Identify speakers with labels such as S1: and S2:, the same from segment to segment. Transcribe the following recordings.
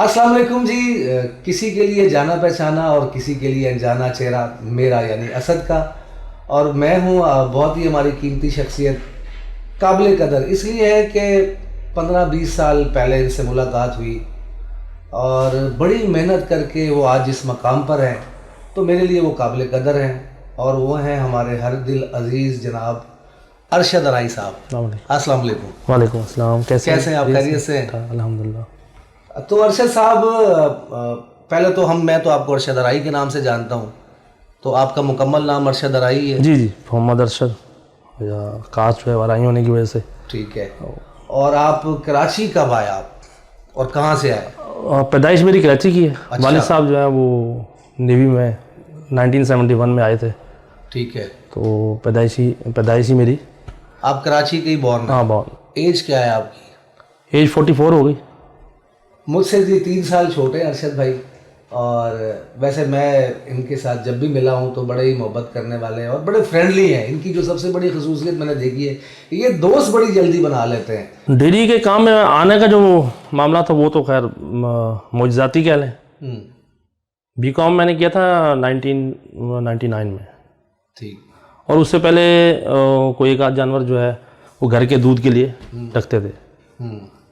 S1: अस्सलाम वालेकुम जी। किसी के लिए जाना पहचाना और किसी के लिए अनजाना चेहरा मेरा यानी असद का, और मैं हूँ बहुत ही हमारी कीमती शख्सियत काबिल कदर इसलिए है कि 15-20 साल पहले इनसे मुलाकात हुई और बड़ी मेहनत करके वो आज जिस मकाम पर हैं तो मेरे लिए वो काबिल कदर हैं, और वो हैं हमारे हर दिल अजीज़ जनाब अरशद अराई साहब। अस्सलाम वालेकुम।
S2: वालेकुम अस्सलाम। कैसे
S1: हैं आप? खैरियत से?
S2: अल्हम्दुलिल्लाह।
S1: तो अरशद साहब, पहले तो मैं तो आपको अरशद अराई के नाम से जानता हूँ, तो आपका मुकम्मल नाम अरशद अराई है?
S2: जी मोहम्मद अरशद, या कास्ट जो है अराई होने की वजह से।
S1: ठीक है। और आप कराची कब आए आप और कहाँ से आए?
S2: पैदाइश मेरी कराची की है।
S1: अच्छा।
S2: वालिद साहब जो है वो नेवी में 1971 में आए थे।
S1: ठीक है।
S2: तो पैदाइशी मेरी।
S1: आप कराची के ही बॉर्न?
S2: हाँ बॉर्न।
S1: एज क्या है आपकी?
S2: एज 44 हो गई।
S1: मुझसे जी 3 साल छोटे हैं अरशद भाई, और वैसे मैं इनके साथ जब भी मिला हूँ तो बड़े ही मोहब्बत करने वाले हैं और बड़े फ्रेंडली हैं। इनकी जो सबसे बड़ी खसूसियत मैंने देखी है, ये दोस्त बड़ी जल्दी बना लेते हैं।
S2: डेली के काम में आने का जो मामला था वो तो खैर मोजज़ाती कह लें। बीकॉम मैंने किया था 1999 में।
S1: ठीक।
S2: और उससे पहले कोई एक आध जानवर जो है वो घर के दूध के लिए रखते थे।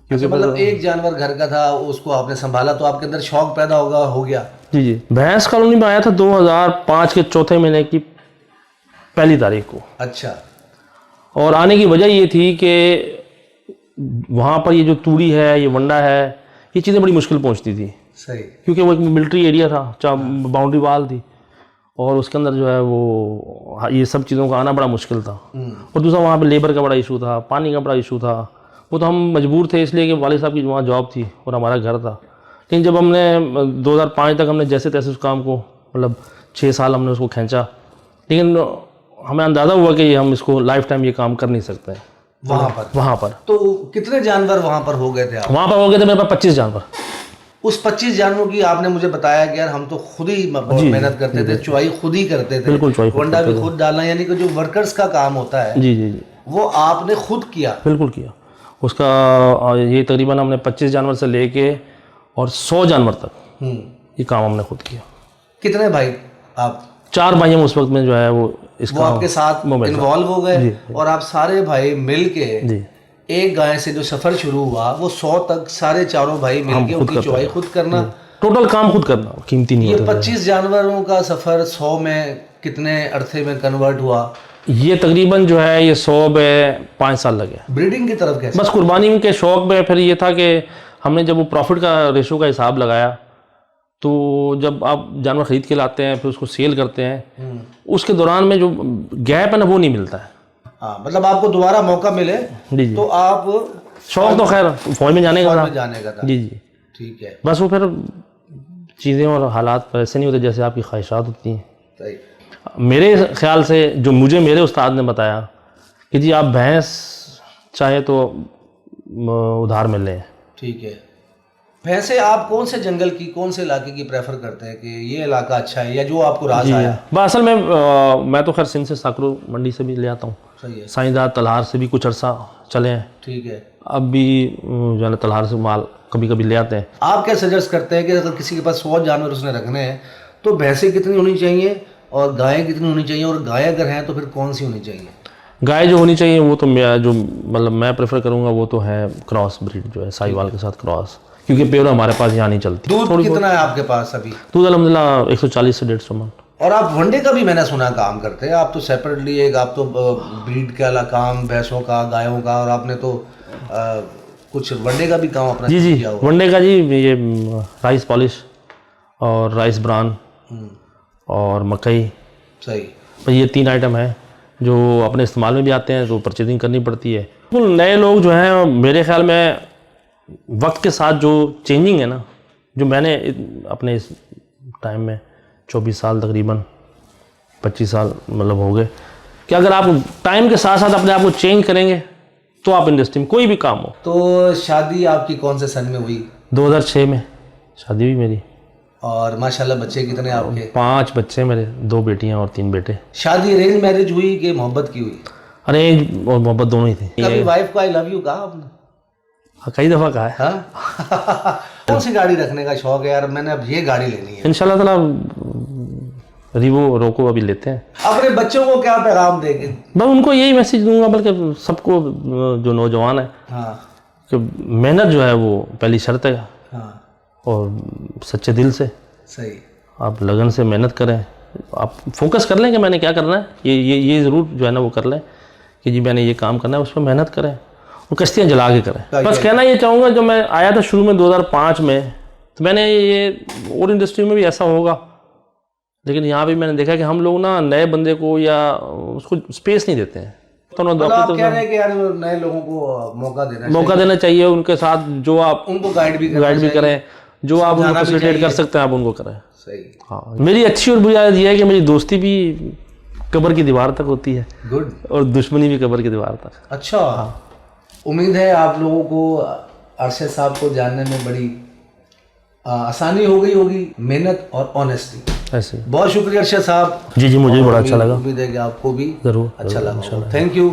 S1: क्योंकि मतलब एक जानवर घर का था, उसको आपने संभाला तो आपके अंदर शौक पैदा हो गया।
S2: जी भैंस कॉलोनी में आया था 2005 के चौथे महीने की पहली तारीख को।
S1: अच्छा।
S2: और आने की वजह ये थी कि वहाँ पर ये जो तूड़ी है, ये वंडा है, ये चीज़ें बड़ी मुश्किल पहुँचती थी।
S1: सही।
S2: क्योंकि वो एक मिलिट्री एरिया था, बाउंड्री वाल थी, और उसके अंदर जो है वो ये सब चीज़ों का आना बड़ा मुश्किल था। और दूसरा वहाँ पे लेबर का बड़ा इशू था, पानी का बड़ा इशू था। वो तो हम मजबूर थे इसलिए कि वालिद साहब की वहाँ जॉब थी और हमारा घर था। लेकिन जब हमने 2005 तक हमने जैसे तैसे उस काम को, मतलब 6 साल हमने उसको खींचा, लेकिन हमें अंदाज़ा हुआ कि हम इसको लाइफ टाइम ये काम कर नहीं सकते हैं। वहाँ पर
S1: तो कितने जानवर वहाँ पर हो गए थे आप?
S2: वहाँ पर हो गए थे मेरे पास 25 जानवर।
S1: उस 25 जानवरों की आपने मुझे बताया कि यार हम तो खुद ही मेहनत करते थे, चुवाई खुद ही करते थे।
S2: बिल्कुल, चुवाई
S1: वंडा भी खुद डालना, यानी कि जो वर्कर्स का काम होता है
S2: जी
S1: वो आपने खुद किया?
S2: बिल्कुल किया। उसका ये तकरीबन हमने 25 जानवर से लेके और 100 जानवर तक ये काम हमने खुद किया।
S1: कितने भाई आप?
S2: 4 भाई हम उस वक्त में जो है वो
S1: आपके साथ इन्वॉल्व हो गए, और आप सारे भाई मिल के एक गाय से जो सफर शुरू हुआ वो 100 तक सारे चारों भाई मिलके उनकी चुवाई खुद करना,
S2: टोटल काम खुद करना, कीमती नहीं
S1: होता। ये 25 जानवरों का सफर 100 में कितने अरसे में कन्वर्ट हुआ?
S2: ये तकरीबन जो है ये 100 में 5 साल लगे।
S1: ब्रीडिंग की तरफ कैसे?
S2: बस कुर्बानी के शौक में। फिर ये था कि हमने जब वो प्रॉफिट का रेशो का हिसाब लगाया, तो जब आप जानवर खरीद के लाते हैं फिर उसको सेल करते हैं, उसके दौरान में जो गैप है ना वो नहीं मिलता है।
S1: हाँ, मतलब आपको दोबारा मौका मिले तो आप,
S2: शौक तो खैर फौज में जाने का था। जी
S1: ठीक है।
S2: बस वो फिर चीज़ें और हालात ऐसे नहीं होते जैसे आपकी ख्वाहिशात होती हैं। मेरे ख्याल से जो मुझे मेरे उस्ताद ने बताया कि जी आप भैंस चाहे तो उधार में लें। ठीक है।
S1: भैंसे आप कौन से जंगल की, कौन से इलाके की प्रेफर करते हैं कि ये इलाका अच्छा है, या जो आपको राज आया?
S2: असल में मैं तो खैर सिंध से साकरू मंडी से भी ले आता हूँ।
S1: सही है।
S2: साइंसदार तलहार से भी कुछ अरसा चले हैं।
S1: ठीक है।
S2: अब भी जो है तलहार से माल कभी कभी ले आते हैं।
S1: आप क्या सजेस्ट करते हैं कि अगर किसी के पास 100 जानवर उसने रखने हैं तो भैंसें कितनी होनी चाहिए और गायें कितनी होनी चाहिए, और गाय अगर हैं तो फिर कौन सी होनी चाहिए?
S2: गाय जो होनी चाहिए वो तो मैं प्रेफर करूँगा वो तो है क्रॉस ब्रीड, जो है साहिवाल के साथ क्रॉस, क्योंकि प्योर हमारे पास यहाँ नहीं चलती।
S1: दूध कितना है आपके पास अभी?
S2: दूध अल्हम्दुलिल्लाह 140 से 150 मन।
S1: और आप वनडे का भी मैंने सुना काम करते हैं आप तो सेपरेटली, एक आप तो ब्रीड का काम भैंसों का, गायों का, और आपने तो कुछ वनडे का भी काम अपना
S2: किया हुआ। वनडे का जी ये राइस पॉलिश और राइस ब्रान और मकई।
S1: सही।
S2: तो ये 3 आइटम है जो अपने इस्तेमाल में भी आते हैं, तो परचेजिंग करनी पड़ती है। बिल्कुल नए लोग जो हैं मेरे ख्याल में वक्त के साथ जो चेंजिंग है ना, जो मैंने अपने इस टाइम में 24 साल तकरीबन 25 साल मतलब हो गए, कि अगर आप टाइम के साथ साथ अपने आप को चेंज करेंगे तो आप इंडस्ट्री में कोई भी काम हो।
S1: तो शादी आपकी कौन से सन में हुई?
S2: 2006 में शादी हुई मेरी।
S1: और माशाल्लाह बच्चे कितने आपके?
S2: 5 बच्चे मेरे, 2 बेटियां और 3 बेटे।
S1: शादी अरेंज मैरिज हुई कि मोहब्बत की हुई?
S2: अरेंज और मोहब्बत दोनों ही थी।
S1: कभी वाइफ को आई लव यू कहा आपने?
S2: कई दफ़ा कहा है।
S1: हाँ? कौन सी गाड़ी रखने का शौक है यार, मैंने अब ये गाड़ी लेनी है?
S2: इंशाल्लाह ताला रिवो रोको अभी लेते हैं।
S1: अपने बच्चों को क्या पैगाम देंगे?
S2: मैं उनको यही मैसेज दूंगा, बल्कि सबको जो नौजवान है
S1: हाँ
S2: कि मेहनत जो है वो पहली शर्त है,
S1: हाँ
S2: और सच्चे दिल से
S1: सही।
S2: आप लगन से मेहनत करें, आप फोकस कर लें कि मैंने क्या करना है, ये ज़रूर जो है ना वो कर लें कि जी मैंने ये काम करना है, उस पर मेहनत करें और कश्तियाँ जला के करें। बस कहना ये चाहूँगा, जो मैं आया था शुरू में 2005 में, तो मैंने ये और इंडस्ट्री में भी ऐसा होगा, लेकिन यहाँ भी मैंने देखा कि हम लोग ना नए बंदे को या उसको स्पेस नहीं देते हैं। तो
S1: आप कह रहे हैं कि यार नए लोगों को मौका देना
S2: चाहिए, उनके साथ जो आप
S1: उनको गाइड भी
S2: करें, जो आप उनको फैसिलिटेट कर सकते हैं आप उनको करें।
S1: सही।
S2: हाँ, मेरी अच्छी और बुरी आदत ये है कि मेरी दोस्ती भी कब्र की दीवार तक होती है।
S1: गुड।
S2: और दुश्मनी भी कब्र की दीवार तक।
S1: अच्छा। उम्मीद है आप लोगों को अरशद साहब को जानने में बड़ी आसानी हो गई होगी, मेहनत और ऑनेस्टी।
S2: ऐसे
S1: बहुत शुक्रिया अरशद साहब।
S2: जी मुझे बड़ा अच्छा लगा।
S1: उम्मीद है कि आपको भी
S2: जरूर
S1: अच्छा लगा। Thank you.